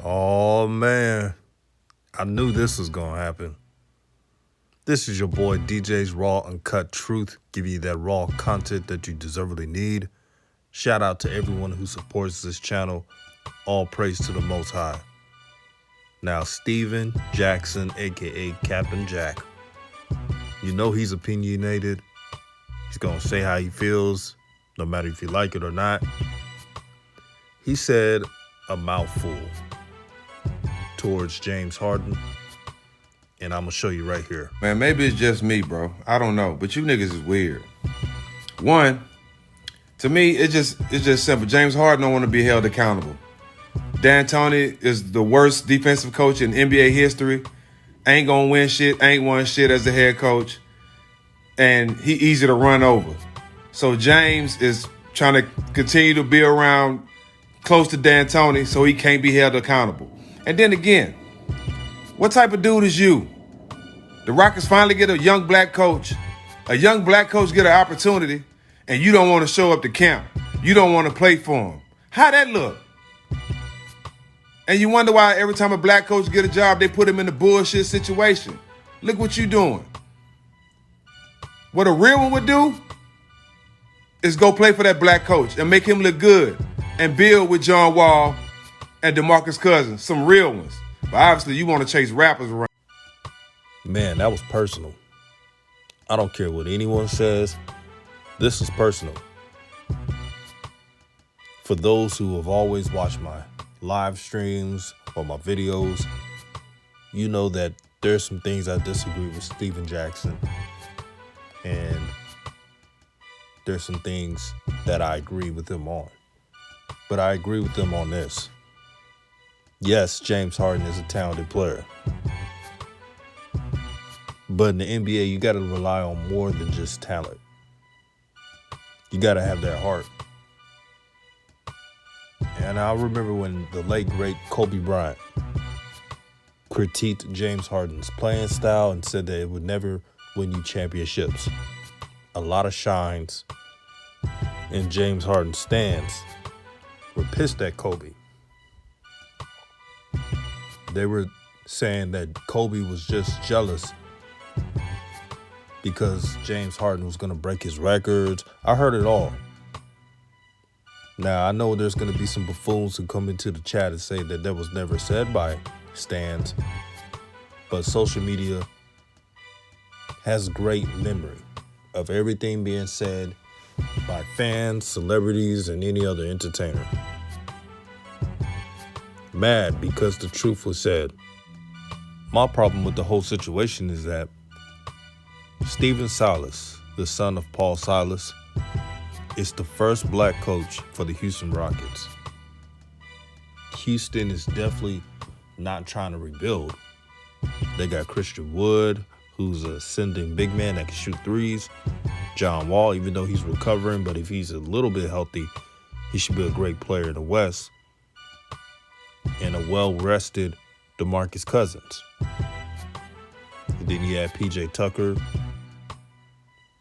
Oh, man. I knew this was going to happen. This is your boy DJ's Raw Uncut Truth, giving you that raw content that you deservedly need. Shout out to everyone who supports this channel. All praise to the Most High. Now, Steven Jackson, a.k.a. Captain Jack. You know he's opinionated. He's going to say how he feels, no matter if you like it or not. He said a mouthful towards James Harden, and I'm going to show you right here. Man, maybe it's just me, bro. I don't know, but you niggas is weird. One, to me, it's just simple. James Harden don't want to be held accountable. D'Antoni is the worst defensive coach in NBA history. Ain't gonna win shit, ain't won shit as the head coach. And he easy to run over. So James is trying to continue to be around close to D'Antoni so he can't be held accountable. And then again, what type of dude is you? The Rockets finally get a young black coach. A young black coach get an opportunity, and you don't want to show up to camp. You don't want to play for him. How that look? And you wonder why every time a black coach get a job, they put him in a bullshit situation. Look what you doing. What a real one would do is go play for that black coach and make him look good and build with John Wall and DeMarcus Cousins, some real ones. But obviously you want to chase rappers around. Man, that was personal. I don't care what anyone says. This is personal. For those who have always watched my live streams or my videos, you know that there's some things I disagree with Steven Jackson. And there's some things that I agree with him on. But I agree with him on this. Yes, James Harden is a talented player. But in the NBA, you got to rely on more than just talent. You got to have that heart. And I remember when the late, great Kobe Bryant critiqued James Harden's playing style and said that it would never win you championships. A lot of shines in James Harden stands were pissed at Kobe. They were saying that Kobe was just jealous because James Harden was going to break his records. I heard it all. Now, I know there's going to be some buffoons who come into the chat and say that was never said by Stans, but social media has great memory of everything being said by fans, celebrities, and any other entertainer. Mad because the truth was said. My problem with the whole situation is that Stephen Silas, the son of Paul Silas, is the first black coach for the Houston Rockets. Houston is definitely not trying to rebuild. They got Christian Wood, who's a ascending big man that can shoot threes. John Wall, even though he's recovering, but if he's a little bit healthy, he should be a great player in the West. And a well-rested DeMarcus Cousins. And then you have PJ Tucker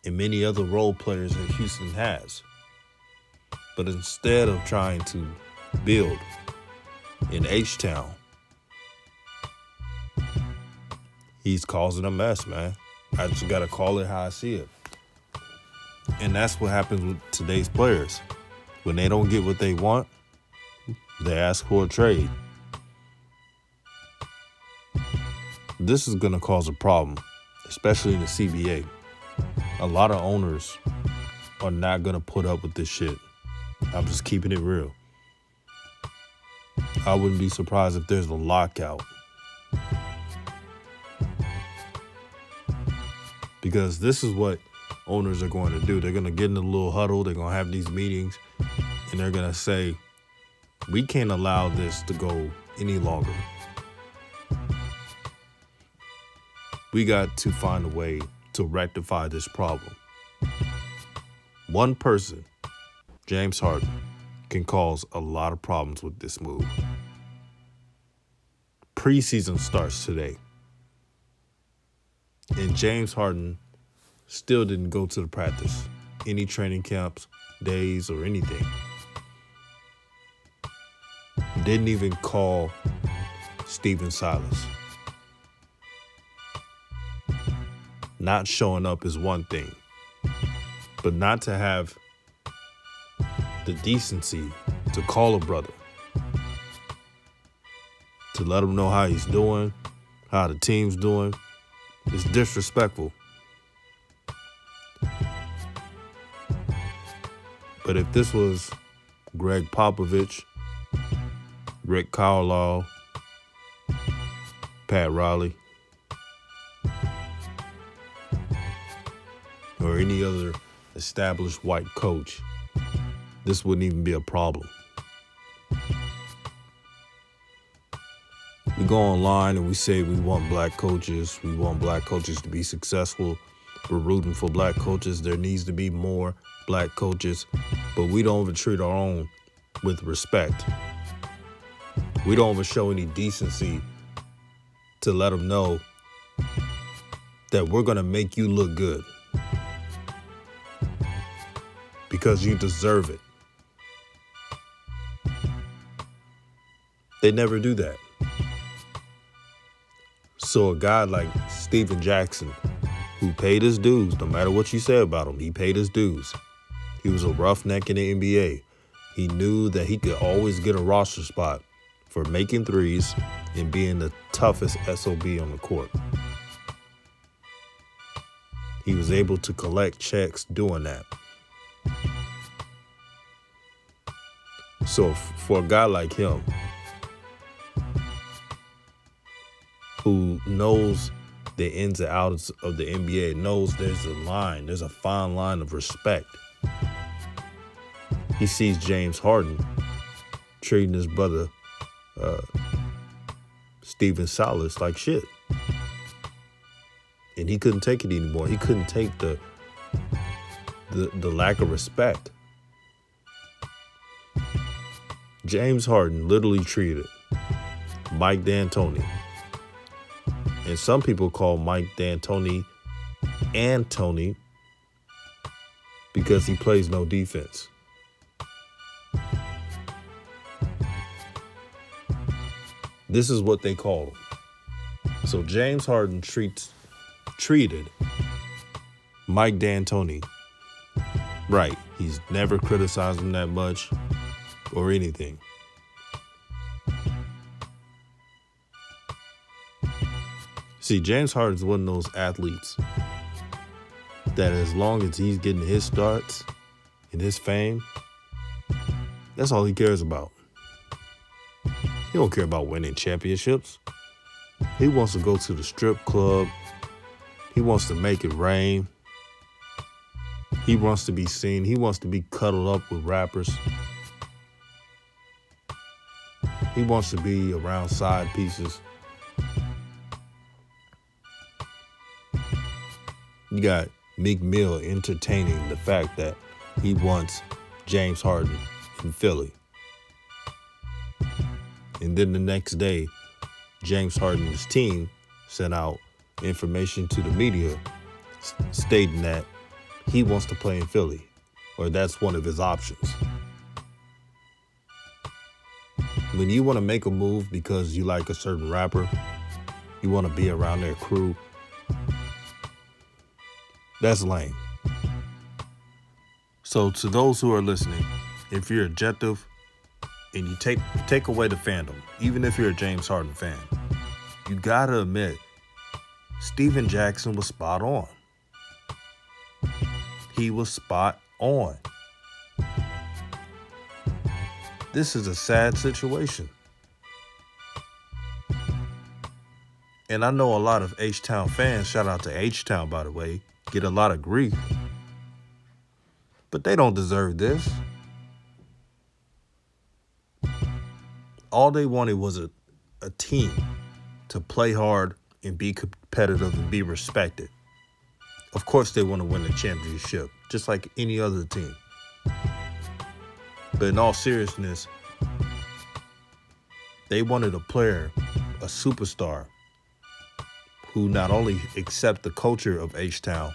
and many other role players that Houston has. But instead of trying to build in H-Town, he's causing a mess, man. I just got to call it how I see it. And that's what happens with today's players. When they don't get what they want, they ask for a trade. This is going to cause a problem, especially in the CBA. A lot of owners are not going to put up with this shit. I'm just keeping it real. I wouldn't be surprised if there's a lockout. Because this is what owners are going to do. They're going to get in a little huddle. They're going to have these meetings. And they're going to say, we can't allow this to go any longer. We got to find a way to rectify this problem. One person, James Harden, can cause a lot of problems with this move. Preseason starts today. And James Harden still didn't go to the practice, any training camps, days, or anything. Didn't even call Stephen Silas. Not showing up is one thing, but not to have the decency to call a brother, to let him know how he's doing, how the team's doing, is disrespectful. But if this was Greg Popovich, Rick Carlisle, Pat Riley, or any other established white coach, this wouldn't even be a problem. We go online and we say we want black coaches. We want black coaches to be successful. We're rooting for black coaches. There needs to be more black coaches, but we don't even treat our own with respect. We don't even show any decency to let them know that we're going to make you look good because you deserve it. They never do that. So a guy like Steven Jackson, who paid his dues, no matter what you say about him, he paid his dues. He was a roughneck in the NBA. He knew that he could always get a roster spot for making threes and being the toughest SOB on the court. He was able to collect checks doing that. So for a guy like him, who knows the ins and outs of the NBA, knows there's a fine line of respect. He sees James Harden treating his brother, Stephen Silas, like shit. And he couldn't take it anymore. He couldn't take the lack of respect. James Harden literally treated Mike D'Antoni, and some people call Mike D'Antoni Antony because he plays no defense. This is what they call him. So James Harden treated Mike D'Antoni right. He's never criticized him that much or anything. See, James Harden's one of those athletes that as long as he's getting his starts and his fame, that's all he cares about. He don't care about winning championships. He wants to go to the strip club. He wants to make it rain. He wants to be seen. He wants to be cuddled up with rappers. He wants to be around side pieces. You got Meek Mill entertaining the fact that he wants James Harden in Philly. And then the next day, James Harden's team sent out information to the media stating that he wants to play in Philly, or that's one of his options. When you want to make a move because you like a certain rapper, you want to be around their crew, that's lame. So to those who are listening, if you're objective and you take away the fandom, even if you're a James Harden fan, you gotta admit, Steven Jackson was spot on. He was spot on. This is a sad situation. And I know a lot of H-Town fans, shout out to H-Town, by the way, get a lot of grief. But they don't deserve this. All they wanted was a team to play hard and be competitive and be respected. Of course they want to win the championship, just like any other team. But in all seriousness, they wanted a player, a superstar, who not only accept the culture of H-Town,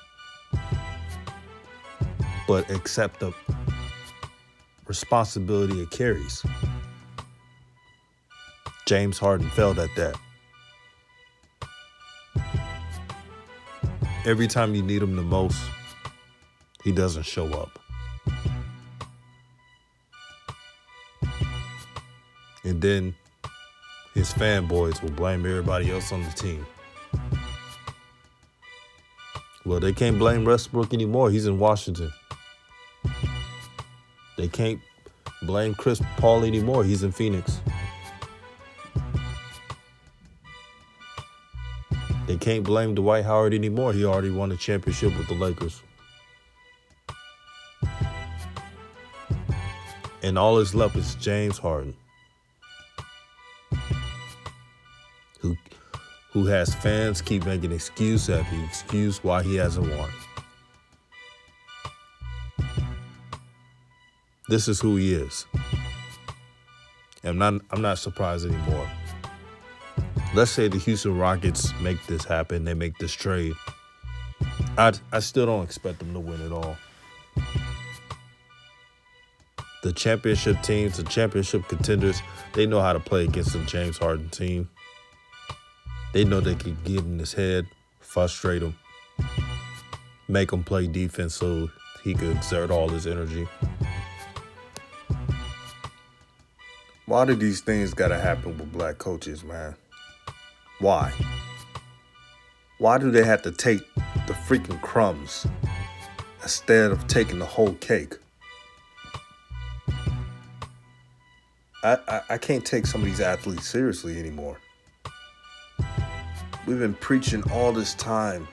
but accept the responsibility it carries. James Harden failed at that. Every time you need him the most, he doesn't show up. And then his fanboys will blame everybody else on the team. Well, they can't blame Westbrook anymore. He's in Washington. They can't blame Chris Paul anymore. He's in Phoenix. They can't blame Dwight Howard anymore. He already won a championship with the Lakers. And all that's left is James Harden, who has fans keep making excuse after excuse why he hasn't won. This is who he is. And I'm not surprised anymore. Let's say the Houston Rockets make this happen, they make this trade. I still don't expect them to win at all. The championship teams, the championship contenders, they know how to play against the James Harden team. They know they can get in his head, frustrate him, make him play defense so he could exert all his energy. Why do these things gotta happen with black coaches, man? Why? Why do they have to take the freaking crumbs instead of taking the whole cake? I can't take some of these athletes seriously anymore. We've been preaching all this time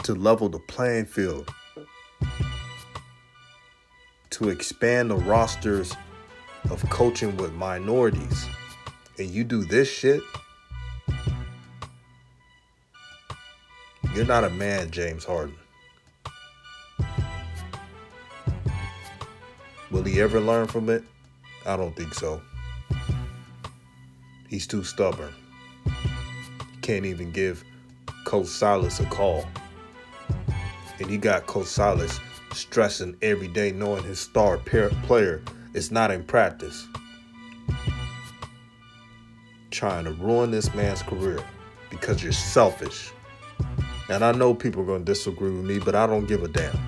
to level the playing field, to expand the rosters of coaching with minorities, and you do this shit? You're not a man, James Harden. Will he ever learn from it? I don't think so. He's too stubborn. He can't even give Coach Silas a call. And he got Coach Silas stressing every day knowing his star player is not in practice. Trying to ruin this man's career because you're selfish. And I know people are going to disagree with me, but I don't give a damn.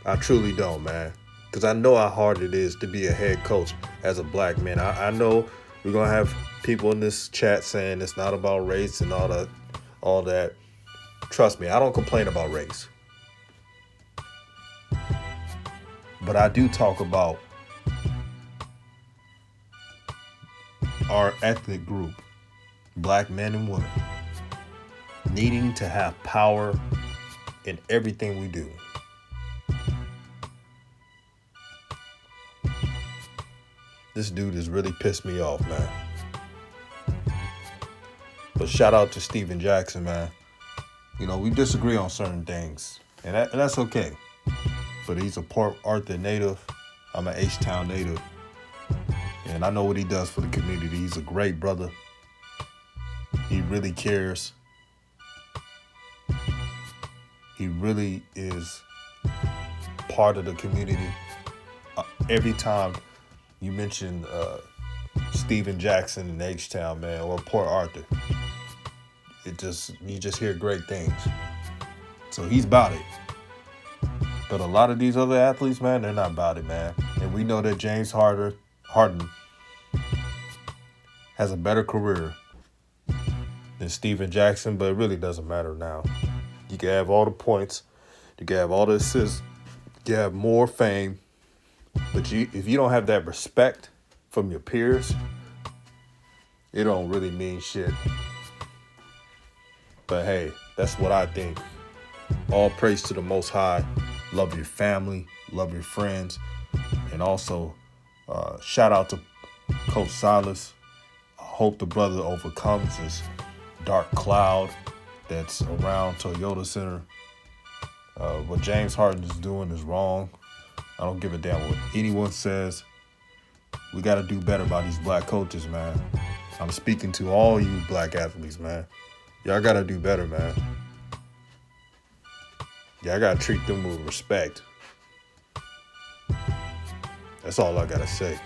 I truly don't, man. Because I know how hard it is to be a head coach as a black man. I know we're going to have people in this chat saying it's not about race and all that. Trust me, I don't complain about race. But I do talk about our ethnic group, black men and women, needing to have power in everything we do. This dude has really pissed me off, man. But shout out to Steven Jackson, man. You know, we disagree on certain things, and that's okay. But he's a Port Arthur native. I'm an H-Town native. And I know what he does for the community. He's a great brother. He really cares. He really is part of the community. Every time you mention Steven Jackson in H-Town, man, or Port Arthur, you just hear great things. So he's about it. But a lot of these other athletes, man, they're not about it, man. And we know that James Harden has a better career than Steven Jackson, but it really doesn't matter now. You can have all the points, you can have all the assists, you can have more fame, but if you don't have that respect from your peers, it don't really mean shit. But hey, that's what I think. All praise to the Most High. Love your family, love your friends, and also shout out to Coach Silas. I hope the brother overcomes this dark cloud that's around Toyota Center. What James Harden is doing is wrong. I don't give a damn what anyone says. We got to do better by these black coaches, man. I'm speaking to all you black athletes, man. Y'all got to do better, man. Y'all got to treat them with respect. That's all I got to say.